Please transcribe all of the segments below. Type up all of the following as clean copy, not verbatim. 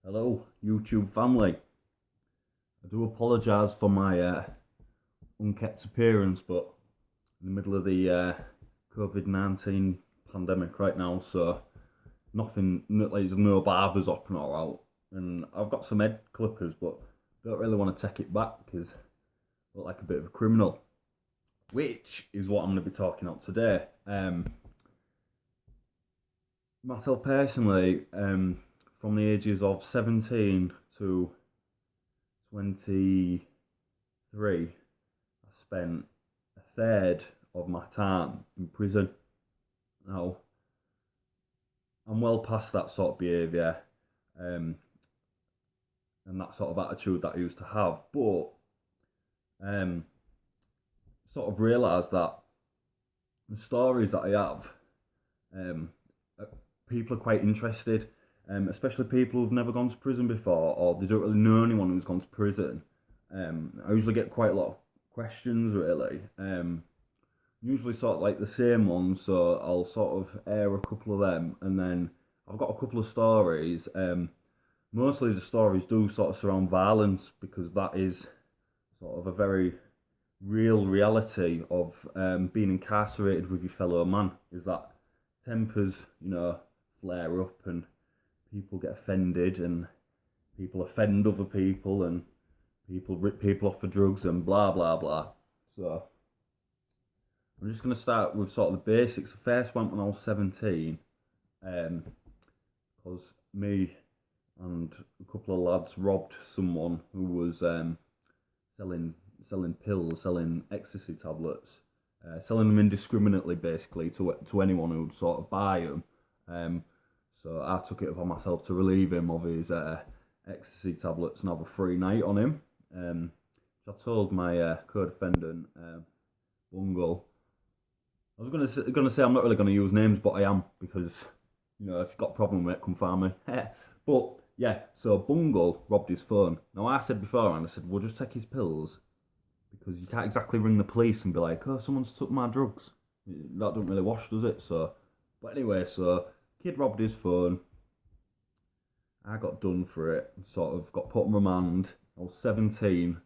Hello, YouTube family. I do apologise for my unkept appearance, but in the middle of the COVID-19 pandemic right now, so there's no barbers up and all out. And I've got some head clippers, but don't really want to take it back because I look like a bit of a criminal, which is what I'm going to be talking about today. Myself personally, from the ages of 17 to 23, I spent a third of my time in prison. Now, I'm well past that sort of behaviour and that sort of attitude that I used to have, but sort of realised that the stories that I have, um, people are quite interested, especially people who've never gone to prison before or they don't really know anyone who's gone to prison. I usually get quite a lot of questions, really. Usually sort of like the same ones, so I'll sort of air a couple of them, and then I've got a couple of stories. Mostly the stories do sort of surround violence because that is sort of a very real reality of being incarcerated with your fellow man. Is that tempers, flare up and people get offended and people offend other people and people rip people off for drugs and blah blah blah. So I'm just going to start with sort of the basics. The first went when I was 17, because me and a couple of lads robbed someone who was selling pills, selling ecstasy tablets, selling them indiscriminately, basically to anyone who'd sort of buy them. So I took it upon myself to relieve him of his ecstasy tablets and have a free night on him. So I told my co-defendant, Bungle. I was gonna say I'm not really gonna use names, but I am because if you've got a problem with it, come find me. But yeah, so Bungle robbed his phone. Now I said before, and I said we'll just take his pills because you can't exactly ring the police and be like, oh, someone's took my drugs. That don't really wash, does it? So, but anyway, so kid robbed his phone. I got done for it. Sort of got put on remand. I was 17.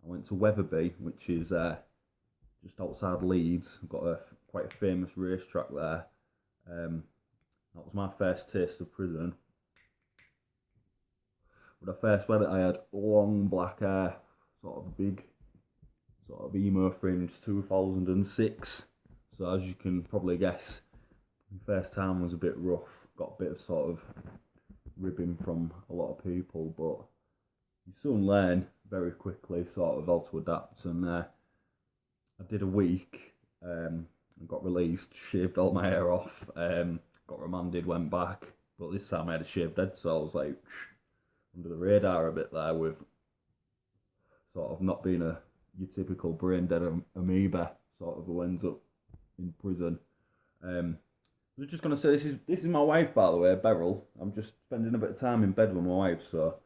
I went to Wetherby, which is just outside Leeds. I've got quite a famous racetrack there. That was my first taste of prison. When I first went, I had long black hair, sort of big, sort of emo fringe, 2006. So as you can probably guess, the first time was a bit rough. Got a bit of sort of ribbing from a lot of people, but you soon learn very quickly sort of how to adapt. And I did a week and got released, shaved all my hair off, got remanded, went back, but this time I had a shaved head, so I was like under the radar a bit there with sort of not being your typical brain dead amoeba sort of who ends up in prison. I was just gonna say this is my wife, by the way, Beryl. I'm just spending a bit of time in bed with my wife, so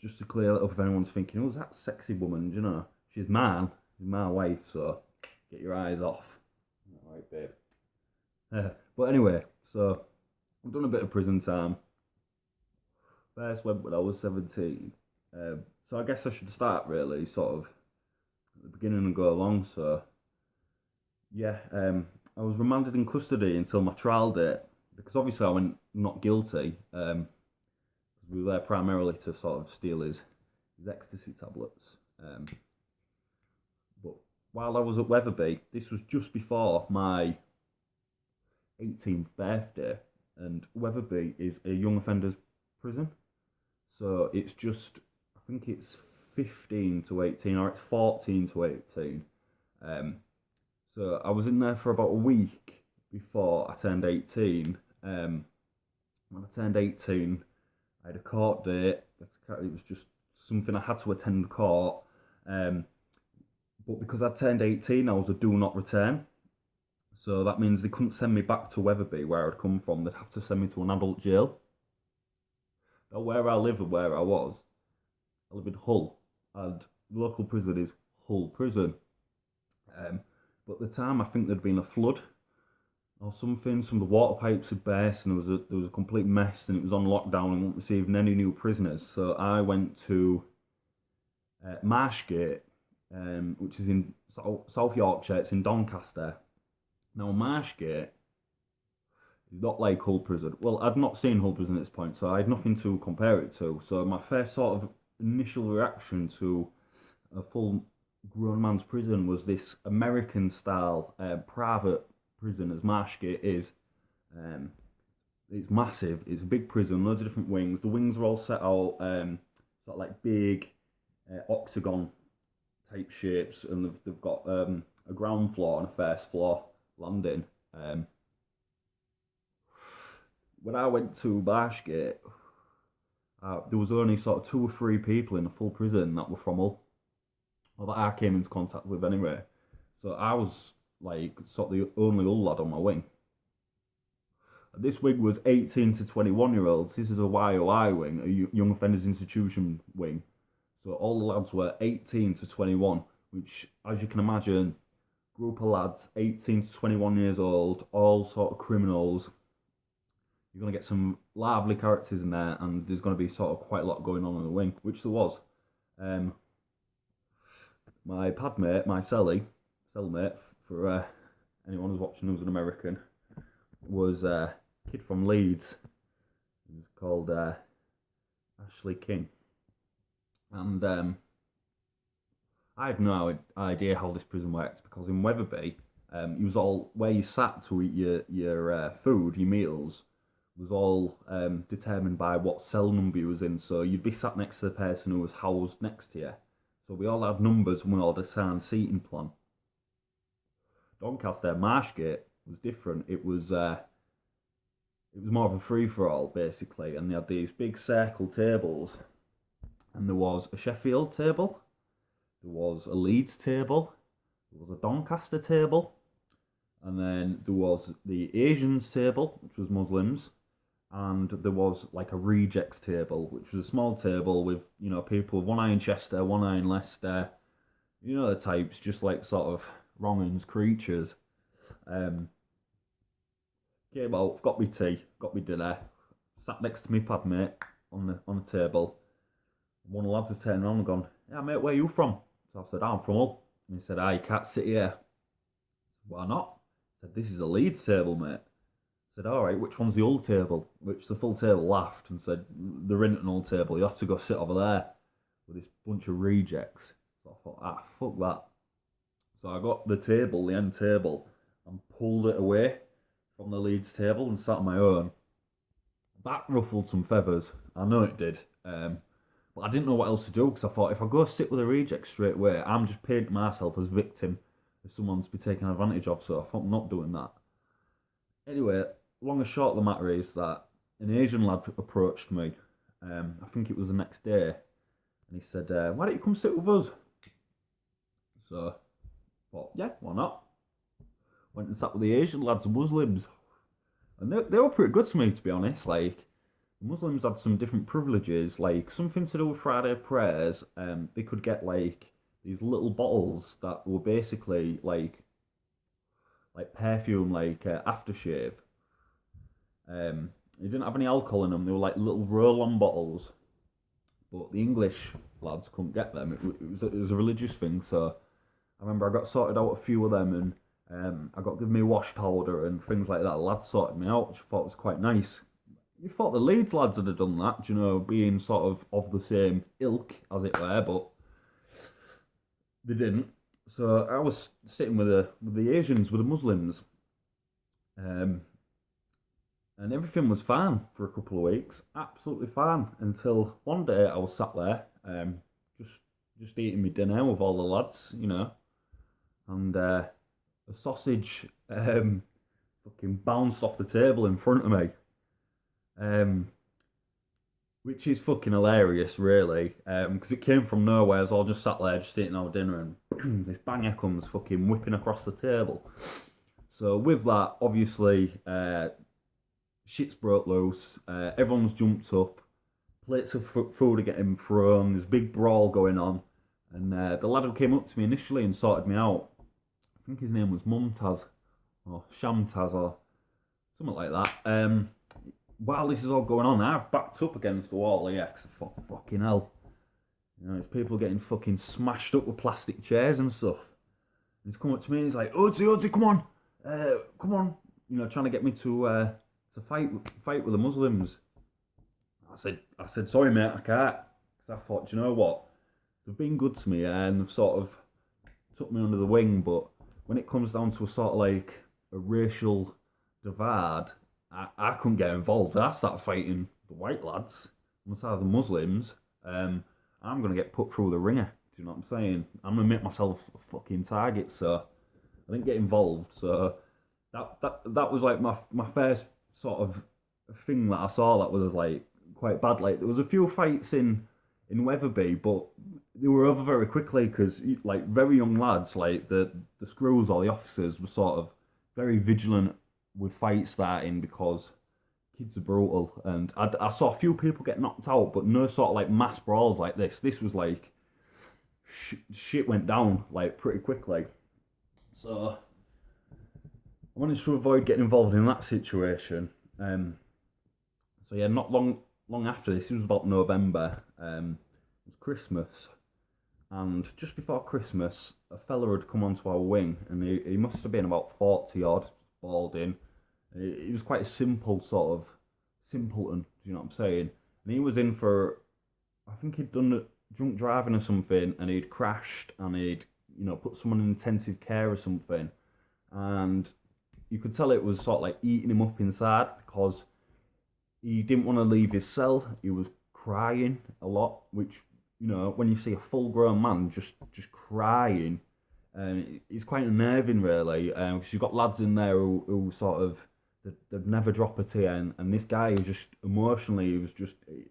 just to clear that up if anyone's thinking, who's that sexy woman? She's my wife, so get your eyes off. All right, babe. But anyway, so I've done a bit of prison time. First went when I was 17. So I guess I should start really sort of at the beginning and go along. So yeah, I was remanded in custody until my trial date because obviously I went not guilty. We were there primarily to sort of steal his ecstasy tablets. But while I was at Wetherby, this was just before my 18th birthday, and Wetherby is a young offenders prison. So it's just, I think it's 15 to 18, or it's 14 to 18. So I was in there for about a week before I turned 18. When I turned 18, I had a court date. It was just something I had to attend court. But because I turned 18, I was a do not return. So that means they couldn't send me back to Wetherby, where I'd come from. They'd have to send me to an adult jail. Now, where I live and where I live in Hull, and the local prison is Hull Prison. But at the time, I think there'd been a flood. or something. Some of the water pipes had burst, and there was a complete mess, and it was on lockdown and wasn't receiving any new prisoners. So I went to Marshgate, which is in South Yorkshire. It's in Doncaster. Now Marshgate is not like Hull Prison. Well, I'd not seen Hull Prison at this point, so I had nothing to compare it to. So my first sort of initial reaction to a full grown man's prison was this American style private prison, as Marshgate is. Um, it's massive. It's a big prison, loads of different wings. The wings are all set out sort of like big octagon type shapes, and they've got a ground floor and a first floor landing. When I went to Marshgate, there was only sort of 2 or 3 people in the full prison that were from Hull, or that I came into contact with anyway. So I was like sort of the only Hull lad on my wing. And this wing was 18 to 21-year-olds. This is a YOI wing, a Young Offenders Institution wing. So all the lads were 18 to 21, which, as you can imagine, group of lads, 18 to 21 years old, all sort of criminals. You're going to get some lively characters in there, and there's going to be sort of quite a lot going on in the wing, which there was. My padmate, my cellmate, for anyone who's watching who's an American, was a kid from Leeds. He was called Ashley King. And I had no idea how this prison works, because in Wetherby, it was all where you sat to eat your food, your meals, was all determined by what cell number you was in. So you'd be sat next to the person who was housed next to you. So we all had numbers and we all had a assigned seating plan. Doncaster, Marshgate was different. It was more of a free-for-all, basically, and they had these big circle tables, and there was a Sheffield table, there was a Leeds table, there was a Doncaster table, and then there was the Asians table, which was Muslims, and there was like a rejects table, which was a small table with, you know, people with one eye in Chester, one eye in Leicester, you know the types, just like sort of wrong-uns creatures. Came out, got me tea, got me dinner, sat next to me padmate on the table. One of the lads has turned around and gone, "Yeah, mate, where are you from?" So I said, "I'm from Hull." And he said, "Ah, you can't sit here." "Why not?" I said, "This is a Leeds table, mate." I said, "All right, which one's the Hull table?" Which the full table laughed and said, "There isn't an Hull table, you have to go sit over there with this bunch of rejects." So I thought, fuck that. So I got the end table, and pulled it away from the Leeds table and sat on my own. That ruffled some feathers. I know it did. But I didn't know what else to do, because I thought, if I go sit with a reject straight away, I'm just painting myself as victim if someone's to be taken advantage of. So I thought, I'm not doing that. Anyway, long and short of the matter is that an Asian lad approached me. I think it was the next day, and he said, "Why don't you come sit with us?" So I thought, yeah, why not? Went and sat with the Asian lads, Muslims, and they were pretty good to me, to be honest. Like, the Muslims had some different privileges, like something to do with Friday prayers. They could get like these little bottles that were basically like perfume, like aftershave. They didn't have any alcohol in them. They were like little roll-on bottles, but the English lads couldn't get them. It was a religious thing, so I remember I got sorted out a few of them, and I got given me wash powder and things like that. The lads sorted me out, which I thought was quite nice. You thought the Leeds lads would have done that, you know, being sort of the same ilk, as it were, but they didn't. So I was sitting with the Asians, with the Muslims, and everything was fine for a couple of weeks, absolutely fine, until one day I was sat there, just eating my dinner with all the lads, you know, and a sausage fucking bounced off the table in front of me, which is fucking hilarious, really, because it came from nowhere. I was all just sat there, just eating our dinner, and this banger comes fucking whipping across the table. So with that, obviously, shit's broke loose. Everyone's jumped up. Plates of food are getting thrown. There's a big brawl going on, and the lad who came up to me initially and sorted me out, I think his name was Mumtaz or Shamtaz, or something like that. While this is all going on, I've backed up against the wall here, because fucking hell. You know, it's people getting fucking smashed up with plastic chairs and stuff. And he's come up to me and he's like, Uzi, come on. Come on. You know, trying to get me to fight with the Muslims. I said, sorry mate, I can't. Because I thought, do you know what? They've been good to me and they've sort of took me under the wing, but when it comes down to a sort of like a racial divide, I couldn't get involved. I start fighting the white lads on the side of the Muslims. I'm going to get put through the ringer. Do you know what I'm saying? I'm going to make myself a fucking target, so I didn't get involved. So that was like my first sort of thing that I saw that was like quite bad. Like there was a few fights in Wetherby, but they were over very quickly because like very young lads, like the screws or the officers were sort of very vigilant with fights starting because kids are brutal. And I saw a few people get knocked out, but no sort of like mass brawls like this. This was like shit went down like pretty quickly. So I managed to avoid getting involved in that situation. So yeah, not long after this, it was about November. It was Christmas, and just before Christmas, a fella had come onto our wing, and he must have been about 40 odd, balding. He was quite a simple sort of simpleton. Do you know what I'm saying? And he was in for, I think he'd done drunk driving or something, and he'd crashed, and he'd put someone in intensive care or something, and you could tell it was sort of like eating him up inside because he didn't want to leave his cell. He was crying a lot, which, when you see a full-grown man just crying, it's quite unnerving, really, because you've got lads in there who sort of, they'd never drop a tear, and this guy was just, emotionally,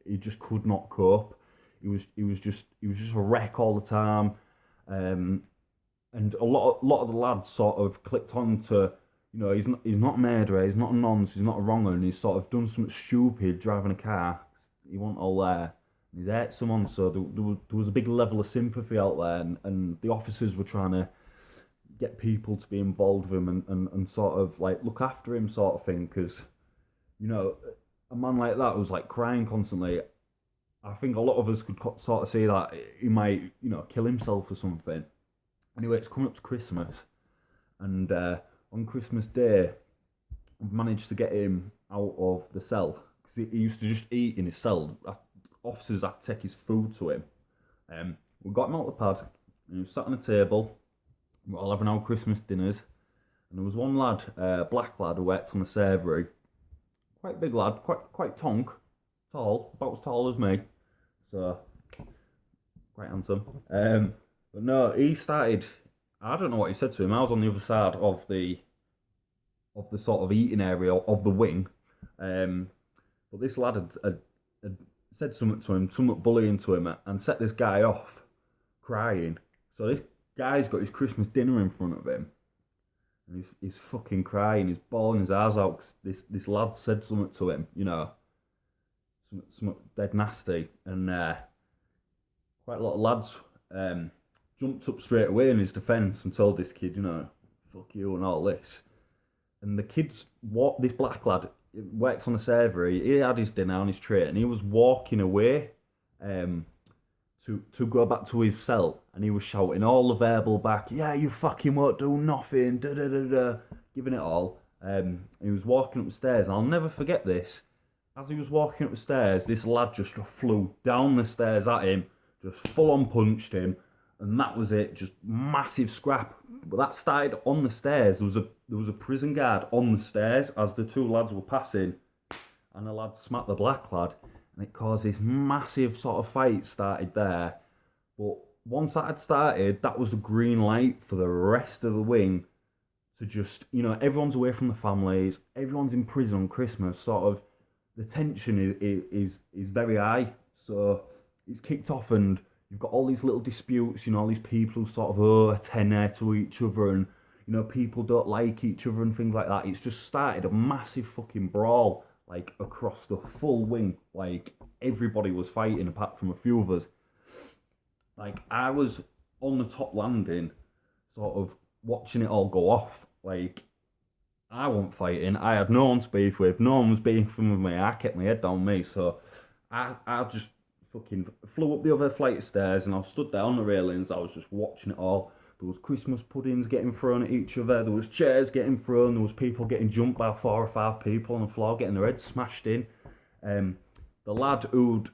he just could not cope. He was just a wreck all the time, and a lot of the lads sort of clicked on to, he's not a murderer, he's not a nonce, he's not a wronger, and he's sort of done something stupid driving a car. He wasn't all there. And he's hurt someone, so there was a big level of sympathy out there, and the officers were trying to get people to be involved with him and sort of like look after him, sort of thing, because a man like that who's like crying constantly, I think a lot of us could sort of see that he might kill himself or something. Anyway, it's coming up to Christmas, and on Christmas Day, we've managed to get him out of the cell because he used to just eat in his cell. Officers have to take his food to him. We got him out of the pad, and he was sat on a table. We were all having our Christmas dinners, and there was one lad, black lad, who worked on the servery. Quite big lad, quite tonk, tall, about as tall as me, so quite handsome. But no, he started. I don't know what he said to him. I was on the other side of the sort of eating area of the wing, but this lad had said something to him, something bullying to him, and set this guy off, crying. So this guy's got his Christmas dinner in front of him, and he's fucking crying, he's bawling his eyes out because this lad said something to him, something dead nasty, and quite a lot of lads jumped up straight away in his defence and told this kid, fuck you and all this. And the kids, this black lad, works on the server, he had his dinner on his tray, and he was walking away to go back to his cell, and he was shouting all the verbal back, yeah, you fucking won't do nothing, da da da da, giving it all. He was walking up the stairs, and I'll never forget this. As he was walking up the stairs, this lad just flew down the stairs at him, just full on punched him, and that was it, just massive scrap. But that started on the stairs. There was a prison guard on the stairs as the two lads were passing, and the lad smacked the black lad, and it caused this massive sort of fight started there. But once that had started, that was the green light for the rest of the wing to just, everyone's away from the families, everyone's in prison on Christmas, sort of, the tension is very high. So it's kicked off, and you've got all these little disputes, all these people who sort of owe a tenner to each other, and, people don't like each other and things like that. It's just started a massive fucking brawl, like, across the full wing. Like, everybody was fighting apart from a few of us. Like, I was on the top landing, sort of watching it all go off. Like, I wasn't fighting. I had no one to beef with. No one was beefing with me. I kept my head down me. So I just fucking flew up the other flight of stairs and I stood there on the railings. I was just watching it all. There was Christmas puddings getting thrown at each other. There was chairs getting thrown. There was people getting jumped by 4 or 5 people on the floor, getting their heads smashed in. Um, the lad who'd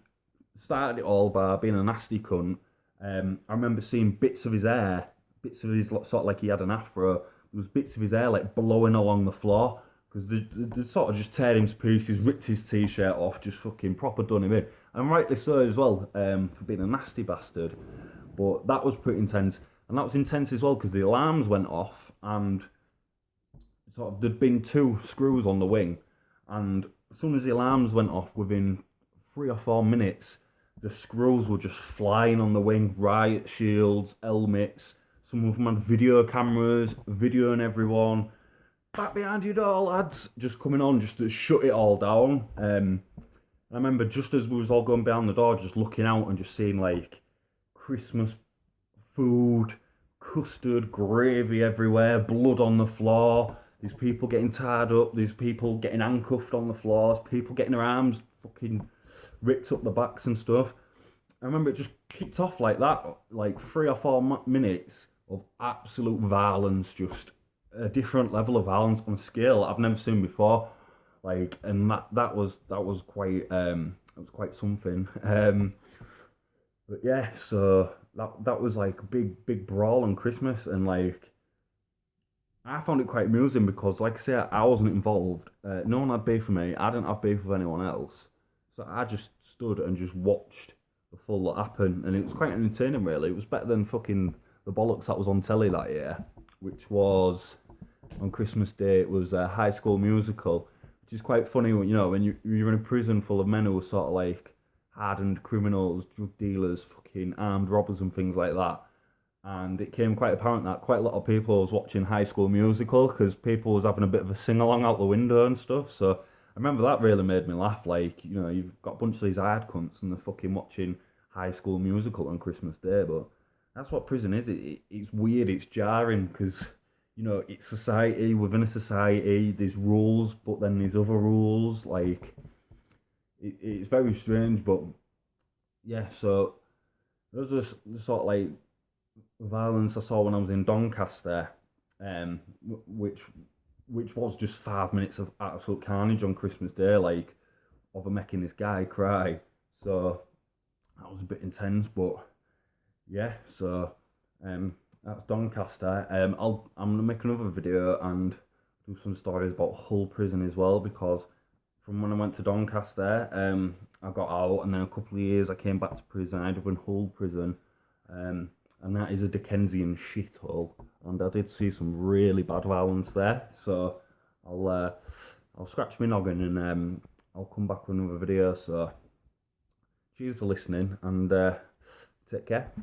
started it all by being a nasty cunt. I remember seeing bits of his hair, bits of his sort of like he had an afro. There was bits of his hair like blowing along the floor because they sort of just teared him to pieces, ripped his t-shirt off, just fucking proper done him in, and rightly so as well, for being a nasty bastard. But that was pretty intense, and that was intense as well because the alarms went off and sort of there'd been 2 screws on the wing, and as soon as the alarms went off, within 3 or 4 minutes, the screws were just flying on the wing, riot shields, helmets. Some of them had video cameras, videoing everyone. Back behind you door, lads, just coming on just to shut it all down. I remember just as we was all going behind the door, just looking out and just seeing like Christmas food, custard, gravy everywhere, blood on the floor. There's people getting tied up. There's people getting handcuffed on the floors. People getting their arms fucking ripped up the backs and stuff. I remember it just kicked off like that, like 3 or 4 minutes of absolute violence, just a different level of violence on a scale I've never seen before. Like, and that was quite it was quite something. But yeah, so that was like a big brawl on Christmas, and like I found it quite amusing because, like I say, I wasn't involved. No one had beef with me. I didn't have beef with anyone else. So I just stood and just watched the full lot happen, and it was quite entertaining. Really, it was better than fucking the bollocks that was on telly that year, which was on Christmas Day. It was a High School Musical, which is quite funny. When you're in a prison full of men who are sort of like hardened criminals, drug dealers, fucking armed robbers, and things like that, and it came quite apparent that quite a lot of people was watching High School Musical because people was having a bit of a sing along out the window and stuff. So I remember that really made me laugh. Like, you've got a bunch of these hard cunts and they're fucking watching High School Musical on Christmas Day, but that's what prison is. It's weird. It's jarring because it's society within a society. There's rules, but then there's other rules. Like it's very strange, but yeah. So those are the sort of like violence I saw when I was in Doncaster, which was just 5 minutes of absolute carnage on Christmas Day, like of making this guy cry. So that was a bit intense, but yeah. So that's Doncaster. I'm gonna make another video and do some stories about Hull Prison as well because from when I went to Doncaster, I got out and then a couple of years I came back to prison. I ended up in Hull Prison. And that is a Dickensian shithole. And I did see some really bad violence there. So I'll scratch my noggin and I'll come back with another video. So cheers for listening and take care.